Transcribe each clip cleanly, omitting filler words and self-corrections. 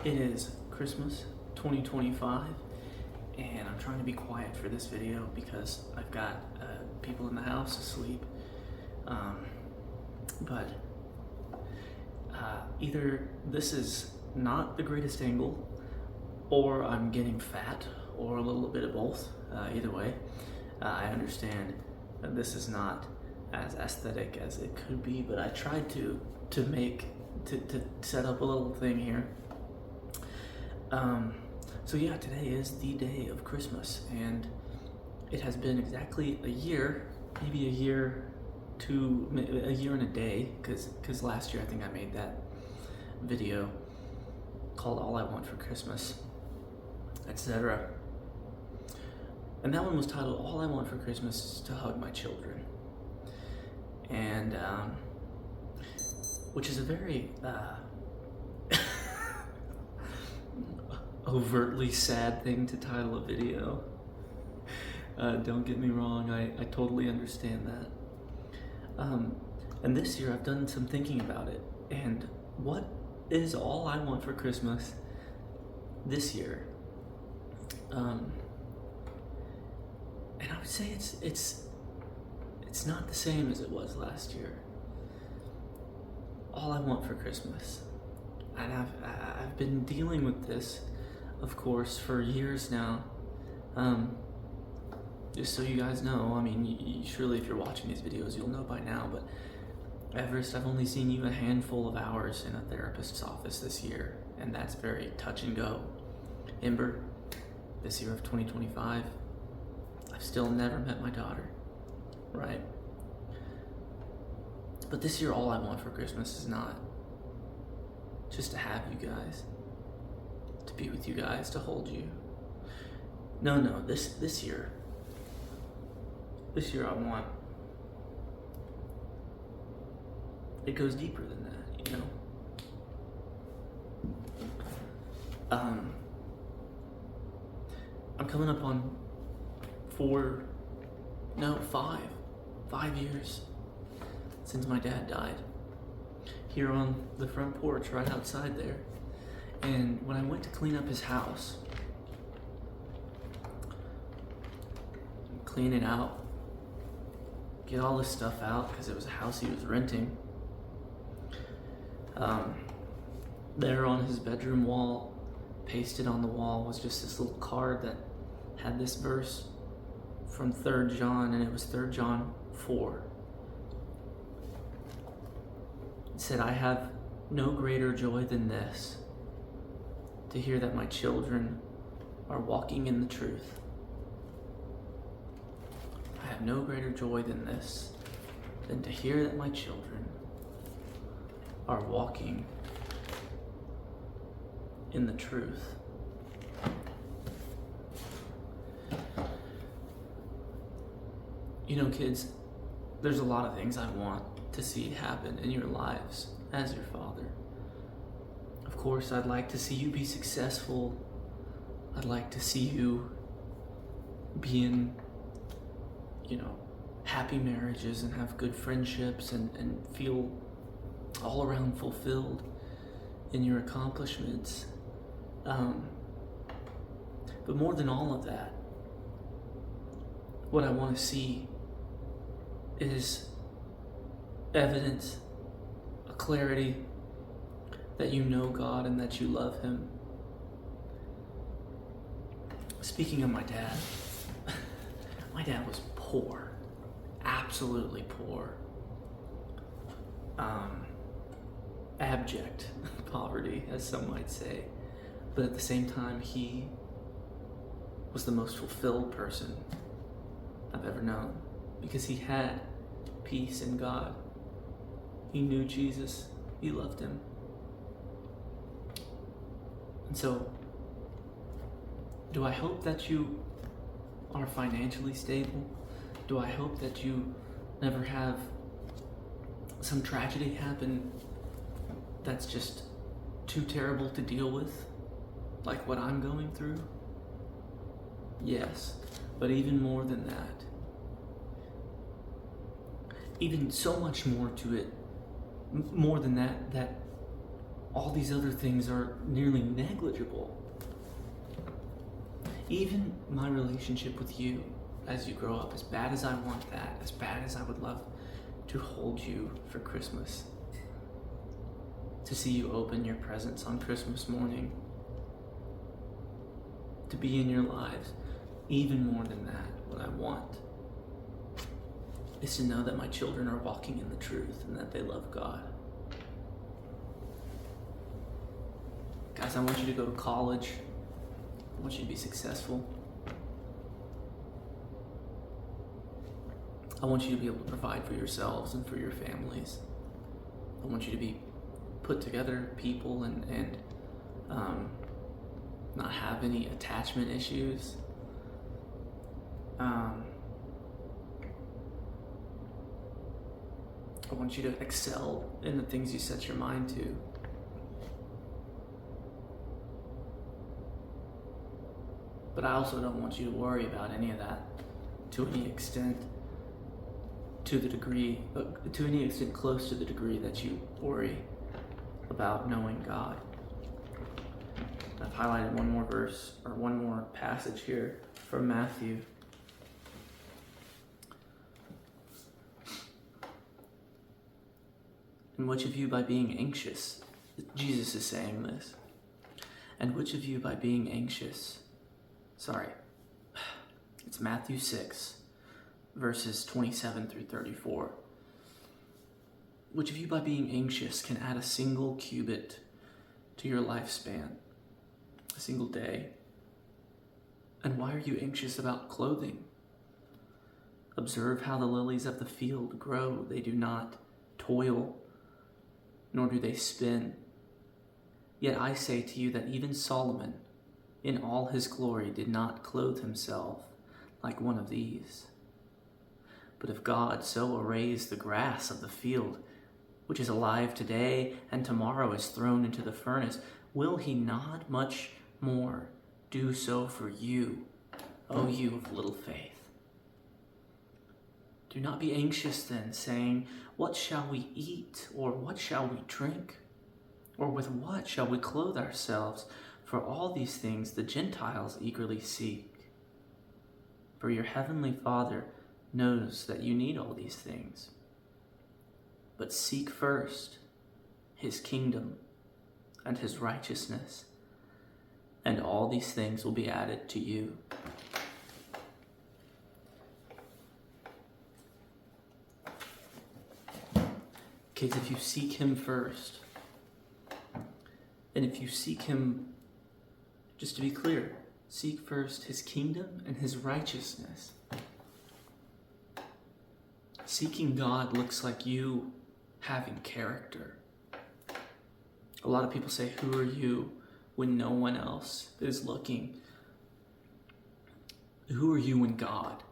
It is Christmas 2025, and I'm trying to be quiet for this video because I've got people in the house asleep. But either this is not the greatest angle, or I'm getting fat, or a little bit of both. Either way, I understand that this is not as aesthetic as it could be, but I tried to set up a little thing here. So yeah, today is the day of Christmas, and it has been exactly a year, maybe a year and a day, because last year I think I made that video called All I Want for Christmas, etc. And that one was titled All I Want for Christmas is to Hug My Children. And which is a very overtly sad thing to title a video. Don't get me wrong, I totally understand that. And this year I've done some thinking about it, and what is all I want for Christmas this year? And I would say it's not the same as it was last year. All I want for Christmas, and I've been dealing with this, of course, for years now. Just so you guys know, I mean, surely if you're watching these videos, you'll know by now, but Everest, I've only seen you a handful of hours in a therapist's office this year, and that's very touch and go. Ember, this year of 2025, I've still never met my daughter, right? But this year, all I want for Christmas is not just to have you guys, to be with you guys, to hold you. No, this year I want, it goes deeper than that, you know? I'm coming up on 5 years since my dad died, here on the front porch right outside there. And when I went to clean up his house, clean it out, get all this stuff out, because it was a house he was renting, there on his bedroom wall, pasted on the wall, was just this little card that had this verse from 3 John, and it was 3 John 4. It said, "I have no greater joy than this, to hear that my children are walking in the truth." I have no greater joy than this, than to hear that my children are walking in the truth. You know, kids, there's a lot of things I want to see happen in your lives as your father. Of course, I'd like to see you be successful. I'd like to see you be in, happy marriages and have good friendships and feel all around fulfilled in your accomplishments. But more than all of that, what I want to see is evidence, a clarity that you know God and that you love Him. Speaking of my dad, my dad was poor, absolutely poor. Abject poverty, as some might say. But at the same time, he was the most fulfilled person I've ever known, because he had peace in God. He knew Jesus. He loved Him. And so, do I hope that you are financially stable? Do I hope that you never have some tragedy happen that's just too terrible to deal with, like what I'm going through? Yes, but even more than that, even so much more to it, more than that all these other things are nearly negligible. Even my relationship with you as you grow up, as bad as I want that, as bad as I would love to hold you for Christmas, to see you open your presents on Christmas morning, to be in your lives, even more than that, what I want is to know that my children are walking in the truth and that they love God. Guys, I want you to go to college. I want you to be successful. I want you to be able to provide for yourselves and for your families. I want you to be put together people and not have any attachment issues. I want you to excel in the things you set your mind to. But I also don't want you to worry about any of that to any extent, to any extent close to the degree that you worry about knowing God. I've highlighted one more verse, or one more passage here from Matthew. And which of you by being anxious, Jesus is saying this, and which of you by being anxious, it's Matthew 6, verses 27 through 34. Which of you by being anxious can add a single cubit to your lifespan, a single day? And why are you anxious about clothing? Observe how the lilies of the field grow. They do not toil, nor do they spin. Yet I say to you that even Solomon, in all his glory, did not clothe himself like one of these. But if God so arrays the grass of the field, which is alive today and tomorrow is thrown into the furnace, will he not much more do so for you, O you of little faith? Do not be anxious then, saying, what shall we eat, or what shall we drink? Or with what shall we clothe ourselves? For all these things the Gentiles eagerly seek. For your heavenly Father knows that you need all these things. But seek first his kingdom and his righteousness, and all these things will be added to you. Kids, if you seek him first, and if you seek him, just to be clear, seek first his kingdom and his righteousness. Seeking God looks like you having character. A lot of people say, who are you when no one else is looking? Who are you when God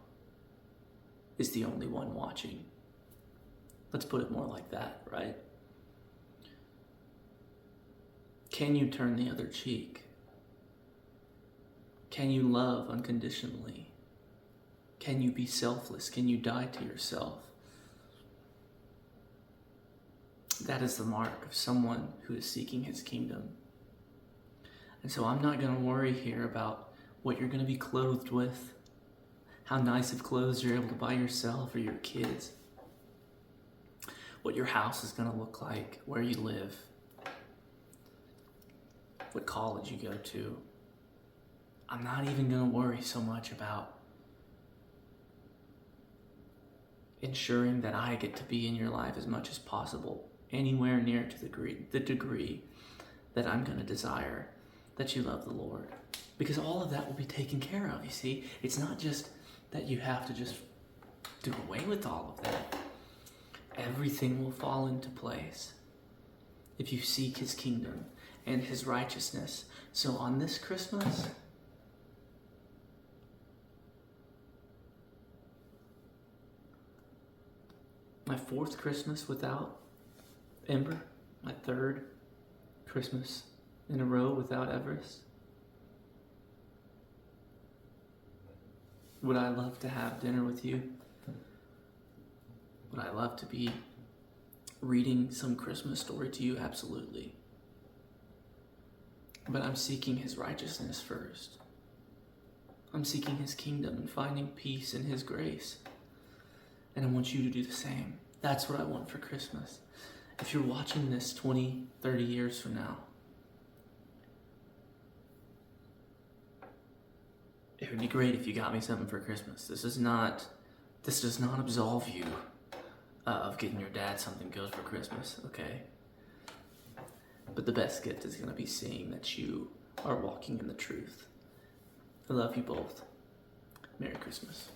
is the only one watching? Let's put it more like that, right? Can you turn the other cheek? Can you love unconditionally? Can you be selfless? Can you die to yourself? That is the mark of someone who is seeking his kingdom. And so I'm not going to worry here about what you're going to be clothed with, how nice of clothes you're able to buy yourself or your kids, what your house is going to look like, where you live, what college you go to. I'm not even going to worry so much about ensuring that I get to be in your life as much as possible, anywhere near to the degree that I'm going to desire that you love the Lord. Because all of that will be taken care of, you see. It's not just that you have to just do away with all of that. Everything will fall into place if you seek his kingdom and his righteousness. So on this Christmas, my fourth Christmas without Ember, my third Christmas in a row without Everest, would I love to have dinner with you? Would I love to be reading some Christmas story to you? Absolutely. but I'm seeking his righteousness first. I'm seeking his kingdom and finding peace in his grace. And I want you to do the same. That's what I want for Christmas. If you're watching this 20, 30 years from now, it would be great if you got me something for Christmas. This does not absolve you of getting your dad something good for Christmas, okay? But the best gift is going to be seeing that you are walking in the truth. I love you both. Merry Christmas.